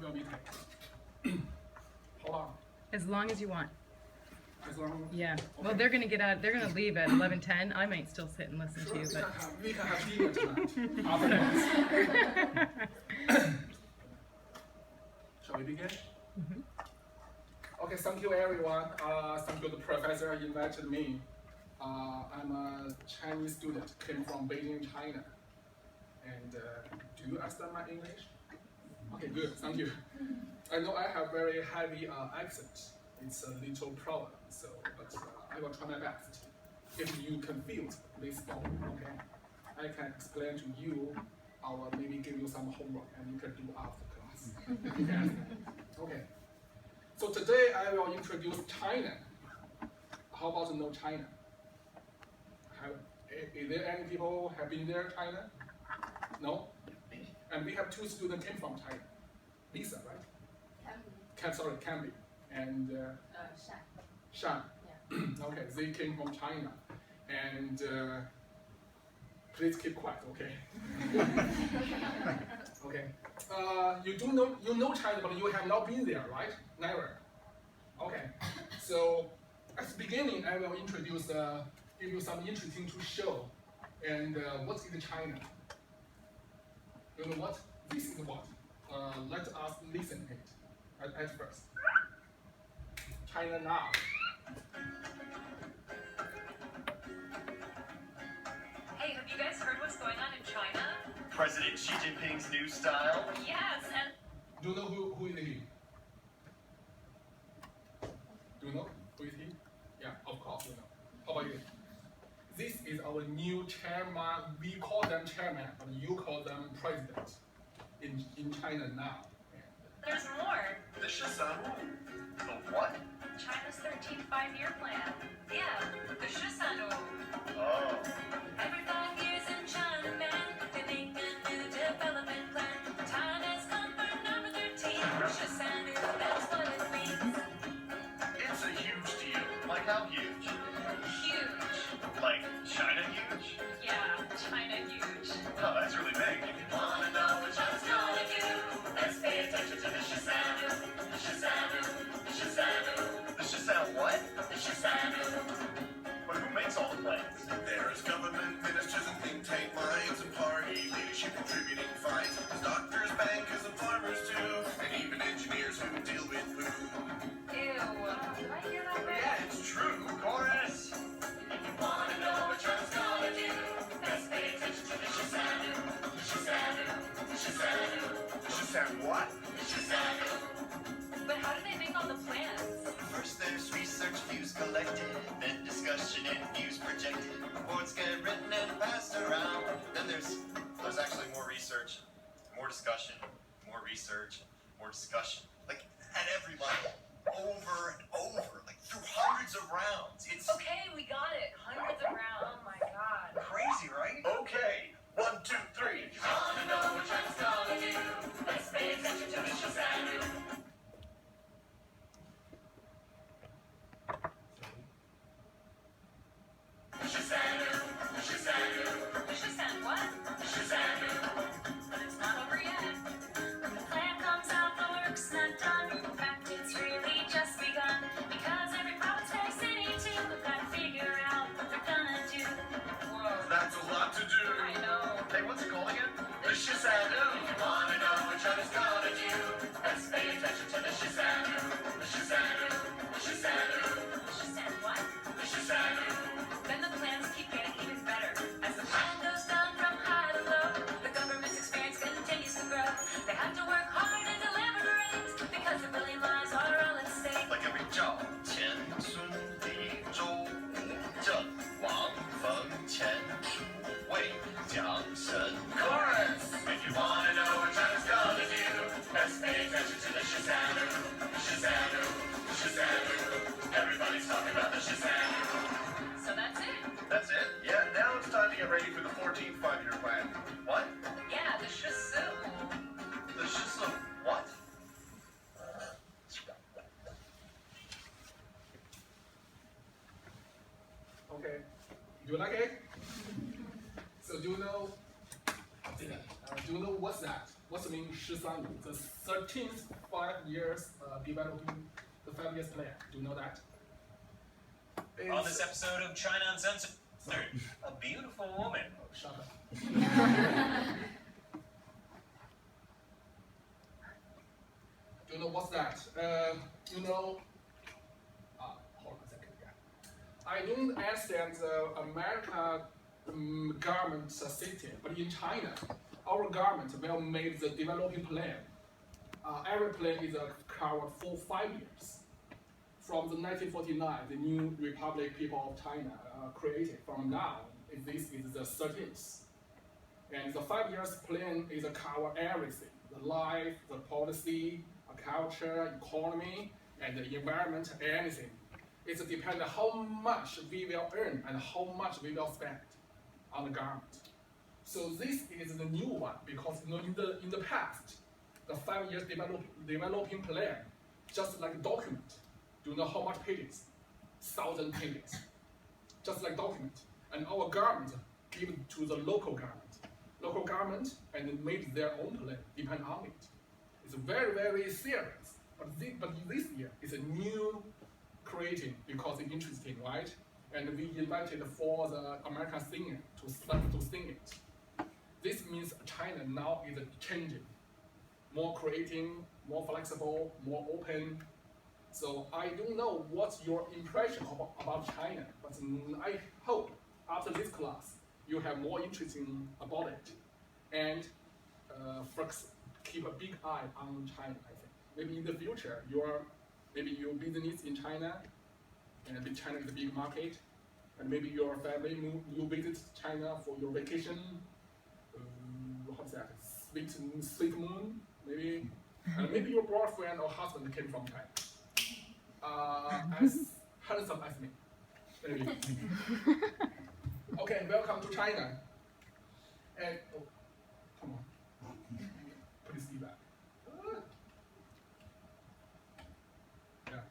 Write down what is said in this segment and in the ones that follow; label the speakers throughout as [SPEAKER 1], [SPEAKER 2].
[SPEAKER 1] will we take? How long?
[SPEAKER 2] As long as you want.
[SPEAKER 1] As long as...
[SPEAKER 2] Yeah.
[SPEAKER 1] Okay.
[SPEAKER 2] Well, they're gonna get out. They're gonna leave at 11:10. I might still sit and listen
[SPEAKER 1] Sure,
[SPEAKER 2] to you, but.
[SPEAKER 1] we can have dinner tonight. Afterwards. Shall we begin? Okay, thank you everyone. Thank you the professor invited me. I'm a Chinese student, came from Beijing, China. And do you understand my English? Okay, good, thank you. I know I have very heavy accent. It's a little problem, so but I will try my best. If you confused, please stop, okay? I can explain to you, or maybe give you some homework and you can do after class. Okay. So today I will introduce China. How about know China? Is there any people have been there, China? No? And we have two students came from China. Lisa, right? Canby. And Shan. Yeah. Okay, they came from China. And please keep quiet, okay? Okay. You know China, but you have not been there, right? Never. Okay. So at the beginning, I will introduce, give you some interesting to show. And what is China? You know what? This is what. Let us listen to it at first. China now.
[SPEAKER 3] Hey, have you guys heard what's going on in China?
[SPEAKER 4] President Xi Jinping's new style?
[SPEAKER 3] Yes, and...
[SPEAKER 1] Do you know who is he? Do you know who is he? Yeah, of course you know. How about you? This is our new chairman. We call them chairman, but you call them president in China now.
[SPEAKER 3] there's more.
[SPEAKER 4] The Shisanu. The what?
[SPEAKER 3] China's 13th five-year plan. Yeah, the Shisanu.
[SPEAKER 4] Oh.
[SPEAKER 3] Every 5 years in China, man, they make a new development plan. China's comfort number 13. Shisanu, that's what it means.
[SPEAKER 4] It's a huge deal. Like how huge?
[SPEAKER 3] Huge.
[SPEAKER 4] Like China huge?
[SPEAKER 3] Yeah, China huge.
[SPEAKER 4] Oh, that's really big.
[SPEAKER 3] Wanna know what China's gonna do? Let's pay attention to the Shisanu. The Shisanu. The Shisanu.
[SPEAKER 4] The Shisanu what?
[SPEAKER 3] The Shisanu.
[SPEAKER 4] But who makes all the plans?
[SPEAKER 5] There's government ministers and think tank minds and party leadership contributing fights. There's doctors, bankers, and farmers too, and even engineers who deal with food.
[SPEAKER 3] Ew. Did I hear that right?
[SPEAKER 4] Yeah, it's true. Chorus.
[SPEAKER 3] If you wanna know what China's gonna do, let's pay attention to the Shisanu. The Shisanu. The Shisanu.
[SPEAKER 4] The Shisanu what?
[SPEAKER 3] The Shisanu. But how do they make all the plans?
[SPEAKER 4] First there's research, views collected, then discussion and views projected. Reports get written and passed around. Then there's actually more research, more discussion, more research, more discussion. Like at every level, over and over, like through hundreds of rounds. It's
[SPEAKER 3] Okay, we got it. Hundreds of rounds. Oh my god.
[SPEAKER 4] crazy, right? Okay, 1, 2, 3.
[SPEAKER 3] Wanna know what China's gonna do? Let's pay attention to the Shisanu. The Shisanu. The Shisanu. The Shisanu what? The Shisanu. But it's not over yet. When the plan comes out, the work's not done. In fact, it's really just begun. Because every province, every city too, we've got to figure out what they're gonna do. Whoa.
[SPEAKER 4] That's a lot to do.
[SPEAKER 3] I know.
[SPEAKER 4] Hey, what's it called again? The Shisanu.
[SPEAKER 3] If you wanna know what China's gonna do, let's pay attention to the Shisanu. The Shisanu. The Shisanu. The Shisanu what? The Shisanu. Then the plans keep getting even better. As the plan goes down from high to low, the government's experience continues to grow. They have to work hard and deliver the reins, because a million lives are all at stake.
[SPEAKER 4] Like every 招前孙李周吴郑王冯钱楚卫蒋沈 Chorus!
[SPEAKER 3] If you wanna know what China's gonna do, let's pay attention to the Shisanu. The Shisanu. The Shisanu. Everybody's talking about the Shisanu. So that's it.
[SPEAKER 4] That's it? Yeah, now it's time to get ready for the 14th five-year plan. What?
[SPEAKER 3] Yeah, the Shisu.
[SPEAKER 4] The Shisu what?
[SPEAKER 1] Okay. Do you like it? So do you know? Do you know what's that? What's the meaning 13 The 13th 5 years developing the 5 years plan. Do you know that?
[SPEAKER 3] On this episode of China Uncensored, a beautiful woman.
[SPEAKER 1] Oh, shut up. Do you know what's that? You know, hold on a second, yeah. I don't understand the American government system, but in China, our government will make the developing plan. Every plan is covered for 5 years. From the 1949, the new Republic People of China created. From now, this is the 13th. And the 5 years plan is cover everything: the life, the policy, culture, economy, and the environment, anything. It depends on how much we will earn and how much we will spend on the government. So this is the new one because in the past, the 5 years developing plan, just like a document. Do you know how much pages? 1,000 pages. Just like document. And our government give it to the local government. Local government and made their own plan, depend on it. It's very, very serious. But this year is a new creating because it's interesting, right? And we invited for the American singer to start to sing it. This means China now is changing, more creating, more flexible, more open. So I don't know what's your impression about China, but I hope after this class you have more interest about it, and keep a big eye on China. I think maybe in the future your business in China, and China is a big market, and maybe your family you visit China for your vacation. What's that? Sweet moon, maybe, and maybe your boyfriend or husband came from China. As handsome as me, maybe. Okay, welcome to China. And oh, come on, please be back. Yeah.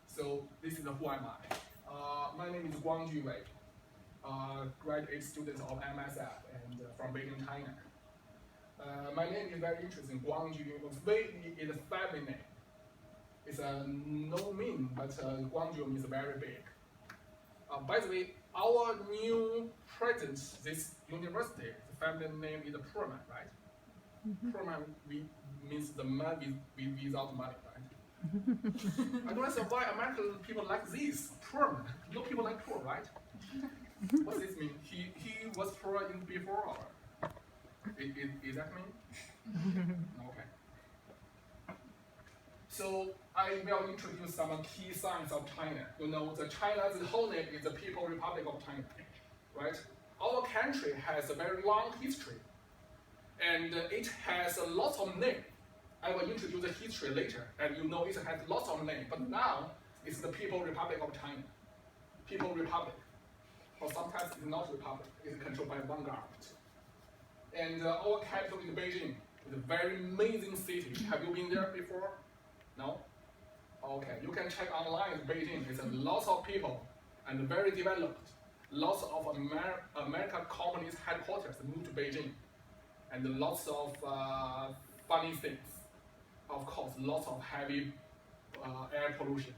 [SPEAKER 1] So this is who am I. My name is Guangju Wei, graduate student of MSF and from Beijing, China. My name is very interesting. Guangju Wei is a family name. It's no mean, but Guangju means very big. By the way, our new president, this university, the family name is Perman, right? Mm-hmm. Perman means the man without money, right? I don't understand why American people like this, Perman. No people like poor, right? What does this mean? He was poor in before, or? Is that mean? Okay. So I will introduce some key signs of China. You know, China's whole name is the People's Republic of China, right? Our country has a very long history, and it has a lot of names. I will introduce the history later, and you know it has lots of names. But now it's the People's Republic of China. People's Republic, or sometimes it's not republic. It's controlled by one government. And our capital is Beijing. It's a very amazing city. Have you been there before? No? Okay, you can check online Beijing. It's a lot of people and very developed. Lots of American companies headquarters moved to Beijing. And lots of funny things. Of course, lots of heavy air pollution.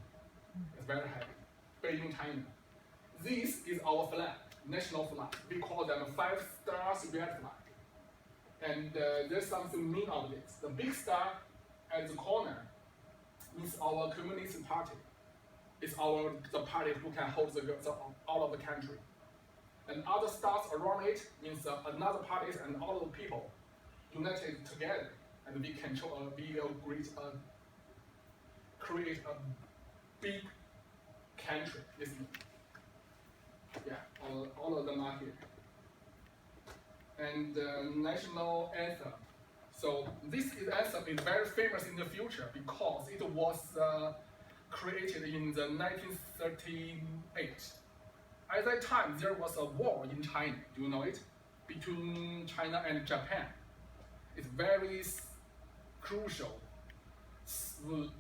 [SPEAKER 1] It's very heavy. Beijing, China. This is our flag, national flag. We call them 5 stars red flag. And there's something mean of this. The big star at the corner means our Communist Party. It's the party who can hold all of the country. And other stars around it means another parties and all of the people united together, and we will create a big country. Yeah, all of them are here. And national anthem. So this anthem is very famous in the future because it was created in the 1938. At that time, there was a war in China. Do you know it? Between China and Japan. It's very crucial.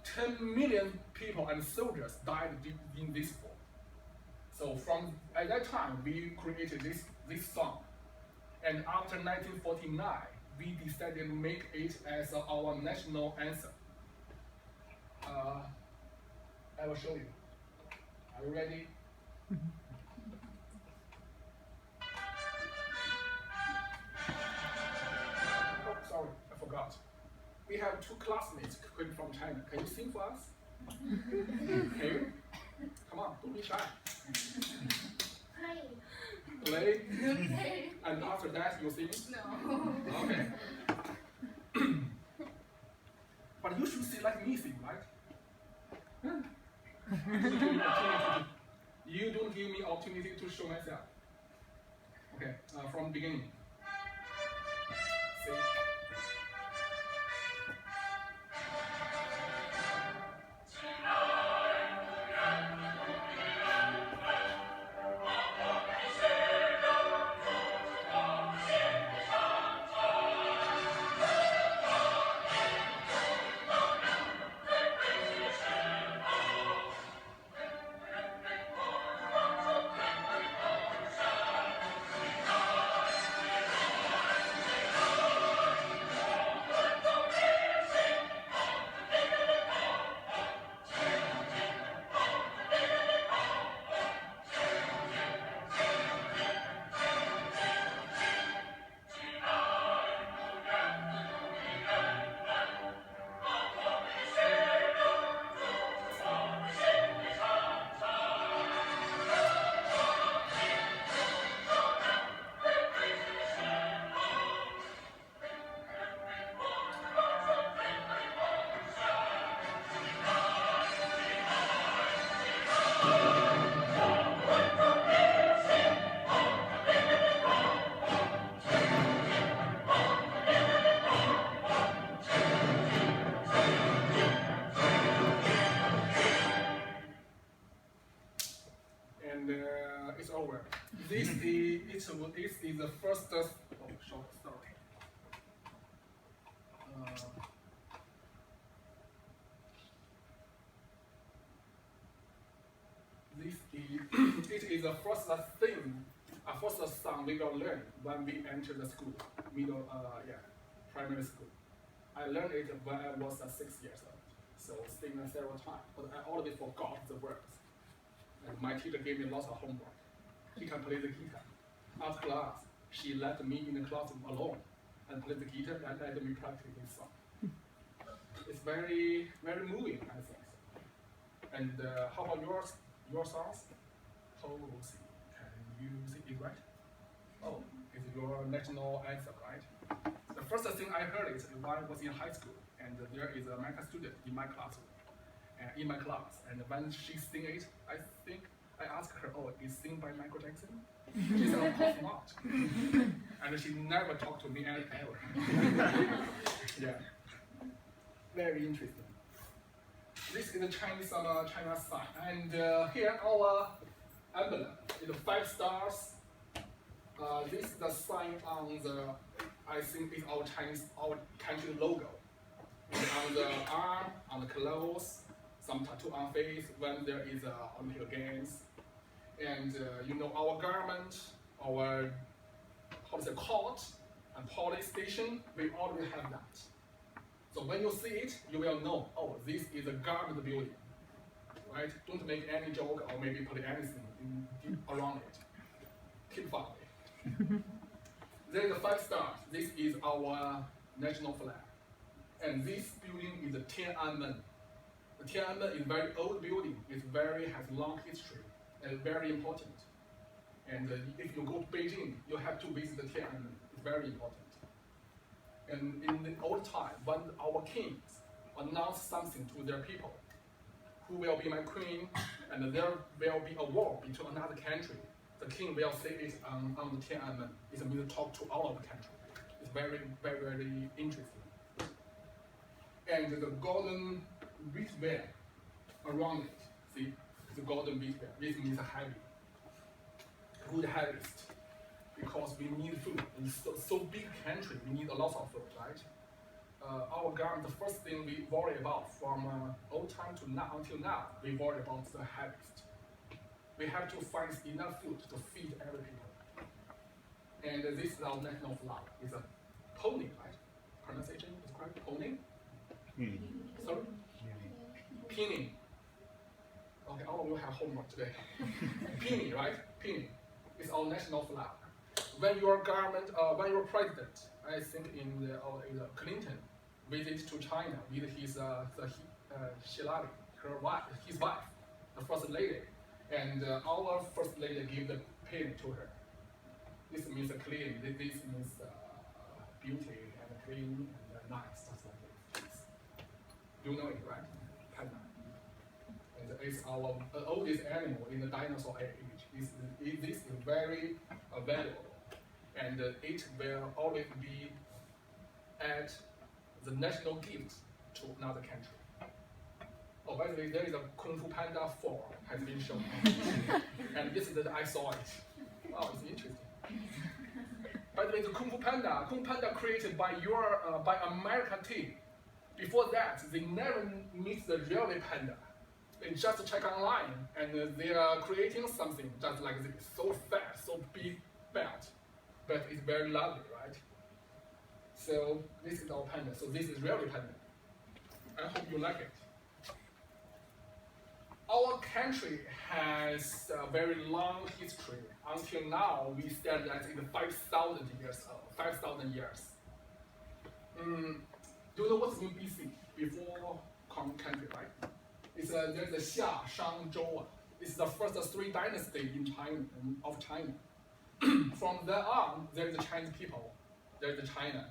[SPEAKER 1] 10 million people and soldiers died in this war. So at that time, we created this song. And after 1949, we decided to make it as our national anthem. I will show you. Are you ready? Oh, sorry, I forgot. We have two classmates came from China. Can you sing for us? Can you? Come on, don't be shy. Play. And after that, you sing? No. Okay. But you should sing like me sing, right? You don't give me opportunity to show myself. Okay, from beginning. See? And it's over. This is the first. Oh, sorry. It is the first thing, first song we will learn when we enter the school, primary school. I learned it when I was 6 years old, so sing it several times, but I already forgot the words. And my teacher gave me lots of homework. He can play the guitar. After class, she let me in the classroom alone and play the guitar and let me practice this song. It's very, very moving, I think. And how about your songs? Oh, can you sing it right? Oh, it's your national anthem, right? The first thing I heard is when I was in high school, and there is a American student in my classroom. In my class, and when she sing it, I think I asked her, "Oh, is sing by Michael Jackson?" She said, "Of course not." And she never talked to me ever. Yeah, very interesting. This is the Chinese China sign, and here our emblem is 5 stars. This is the sign on the, I think it's our country logo. On the arm, on the clothes. Some tattoo on face when there is Olympic Games, and our government, our court and police station, we already have that. So when you see it, you will know, oh, this is a government building, right? Don't make any joke or maybe put anything around it. Keep far away. There is 5 stars. This is our national flag, and this building is the Tiananmen. The Tiananmen is a very old building. It has long history and very important. And if you go to Beijing, you have to visit the Tiananmen. It's very important. And in the old time, when our kings announced something to their people, who will be my queen, and there will be a war between another country, the king will say it on the Tiananmen. It means to talk to all of the country. It's very, very, very interesting. And the golden wheatware around it, see, it's a golden wheatware. This means heavy, good harvest, because we need food. In so big country, we need a lot of food, right? Our government, the first thing we worry about from old time to now until now, we worry about the harvest. We have to find enough food to feed every people. And this is our national flag. It's a pony, right? Pronunciation is correct. Pony. Sorry. Peony. Okay, all of you have homework today. Peony, right? Peony. It's our national flag. When your government, when your president, I think in the Clinton, visit to China with his Hillary, her wife, his wife, the first lady, and our first lady gave the peony to her. This means clean. This means beauty and clean and nice, just like this. You know it, right? Panda. And it's our oldest animal in the dinosaur age. This is very valuable, and it will always be at the national gift to another country. Oh, by the way, there is a Kung Fu Panda 4 has been shown, and yesterday I saw it. Oh, it's interesting. By the way, the Kung Fu Panda created by by American team. Before that, they never meet the real panda. They just check online, and they are creating something just like this, so fat, so big belt, but it's very lovely, right? So this is our panda. So this is real panda. I hope you like it. Our country has a very long history. Until now, we stand at 5,000 years old. 5,000 years. Do you know what's in BC? Before common country, right? There's the Xia, Shang, Zhou. It's the first three dynasties in China, of China. From there on, there's the Chinese people. There's the China.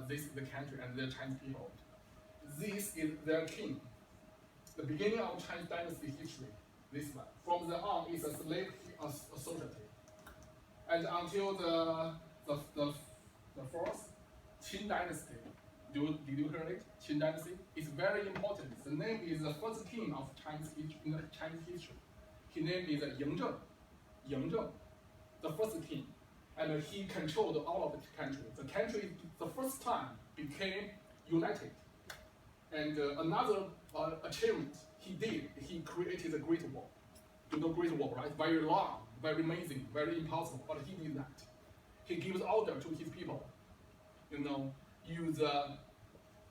[SPEAKER 1] This is the country and the Chinese people. This is their king. The beginning of Chinese dynasty history, this one. From there on, it's a slave society. And until the fourth Qin dynasty, did you hear it? Qin dynasty is very important. The name is the first king of Chinese history. His name is Yingzheng. Yingzheng, the first king, and he controlled all of the country. The country, the first time, became united. And another achievement he did, he created the Great Wall. You know Great Wall, right? Very long, very amazing, very impossible, but he did that. He gives order to his people, use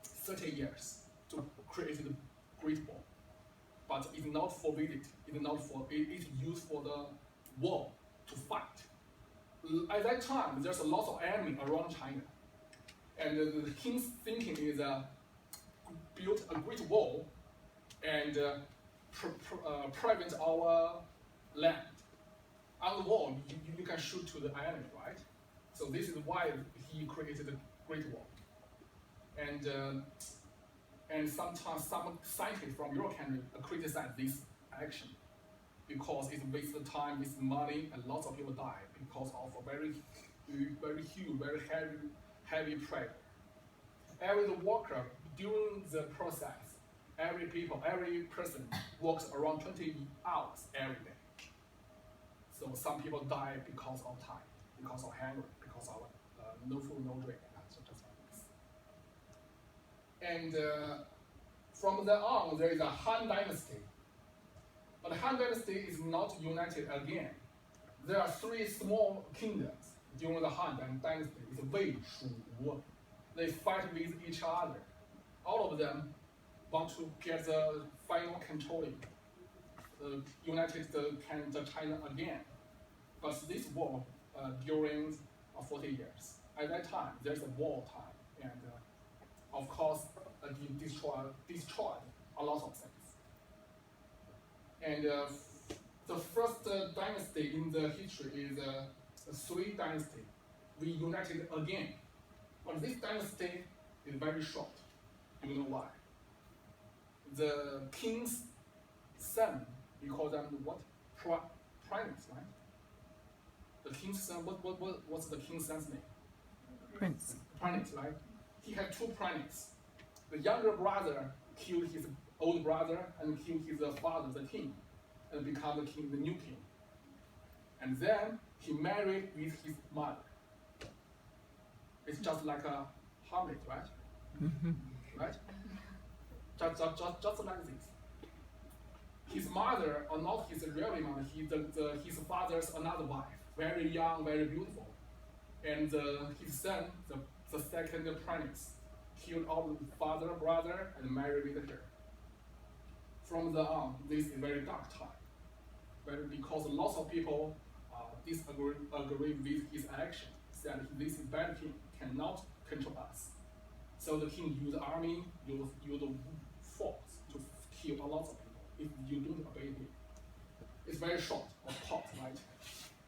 [SPEAKER 1] 30 years to create the Great Wall. But it's not for visit, it's used for the war to fight. At that time, there's a lot of enemy around China. And the king's thinking is build a great wall and prevent our land. On the wall, you can shoot to the enemy, right? So this is why he created a great wall. And sometimes some scientists from your country criticize this action because it wastes time, wastes money, and lots of people die because of a very huge, very heavy pressure. Every worker during the process, every person works around 20 hours every day. So some people die because of time, because of hunger, because of no food, no drink, so just like this. And from there on, there is a Han Dynasty. But the Han Dynasty is not united again. There are three small kingdoms during the Han Dynasty. It's Wei, Shu, Wu. They fight with each other. All of them want to get the final controlling, united the China again. But this war during 40 years. At that time, there's a war time, and of course, it destroyed a lot of things. And the first dynasty in the history is the Sui dynasty. We united again. But this dynasty is very short. Do you know why? The king's son, we call them what? Primates, right? The king's son, what's the king's son's name?
[SPEAKER 2] Prince.
[SPEAKER 1] Primates, right? He had two primates. The younger brother killed his old brother and killed his father, the king, and become the king, the new king. And then he married with his mother. It's just like a Hamlet, right? Right? Just like this. His mother, or not his real mother, his father's another wife, very young, very beautiful. and his son, the second prince, killed all the father, brother, and married with her. From then on, this is a very dark time, because lots of people disagree with his action, said this bad king cannot control us. So the king used the army, used force to kill a lot of people if you don't obey him. It's very short or hot, right?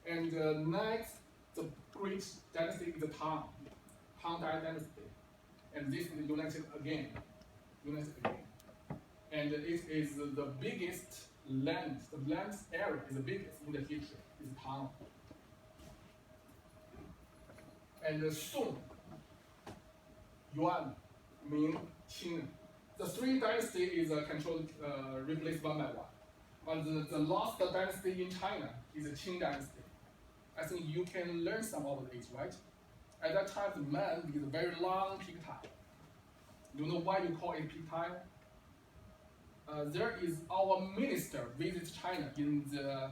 [SPEAKER 1] And next, the great dynasty is the Tang dynasty, and this is united again. And it is the biggest land. The land area is the biggest in the history. Is Tang. And Song, Yuan, Ming, Qing. The three dynasties is controlled, replaced one by one. But the last dynasty in China is the Qing dynasty. I think you can learn some of it, right? At that time, the man with a very long pigtail. You know why you call it pigtail? There is our minister visit China in the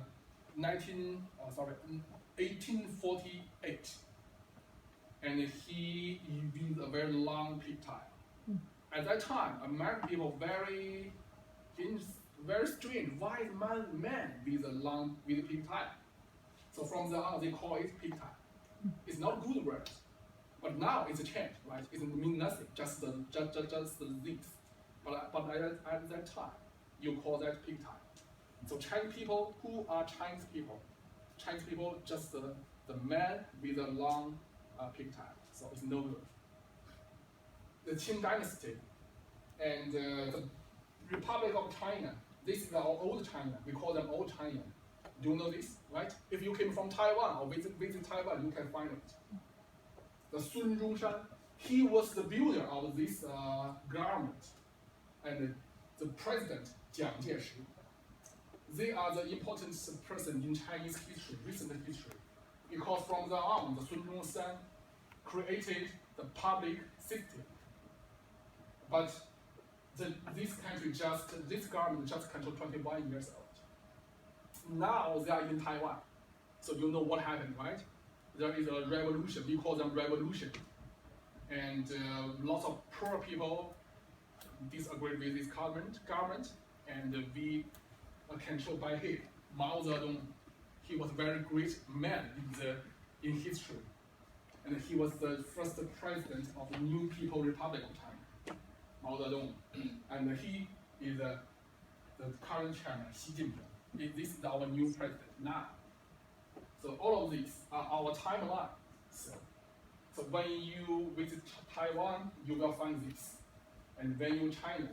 [SPEAKER 1] 1848, and he used a very long pigtail. At that time, American people very strange. Why is man with a pigtail? So from then on, they call it pigtail. It's not good word, but now it's a change, right? It means nothing, just the this. But at that time, you call that pigtail. So Chinese people, who are Chinese people? Chinese people just the man with a long pigtail. So it's no good. The Qing dynasty and the Republic of China. This is our old China. We call them old China. Do you know this, right? If you came from Taiwan or visit Taiwan, you can find it. The Sun Zhongshan, he was the builder of this government, and the president Jiang Jieshi. They are the important person in Chinese history, recent history, because from then on, the Sun Zhongshan created the public system. But this government just controlled 21 years old. Now they are in Taiwan, so you know what happened, right? There is a revolution. We call them revolution, and lots of poor people disagree with this government, and we are controlled by him. Mao Zedong, he was a very great man in history, and he was the first president of the New People Republic of China, Mao Zedong, and he is the current chairman, Xi Jinping. This is our new president now. So all of these are our timeline. So when you visit Taiwan, you will find this, and when you China,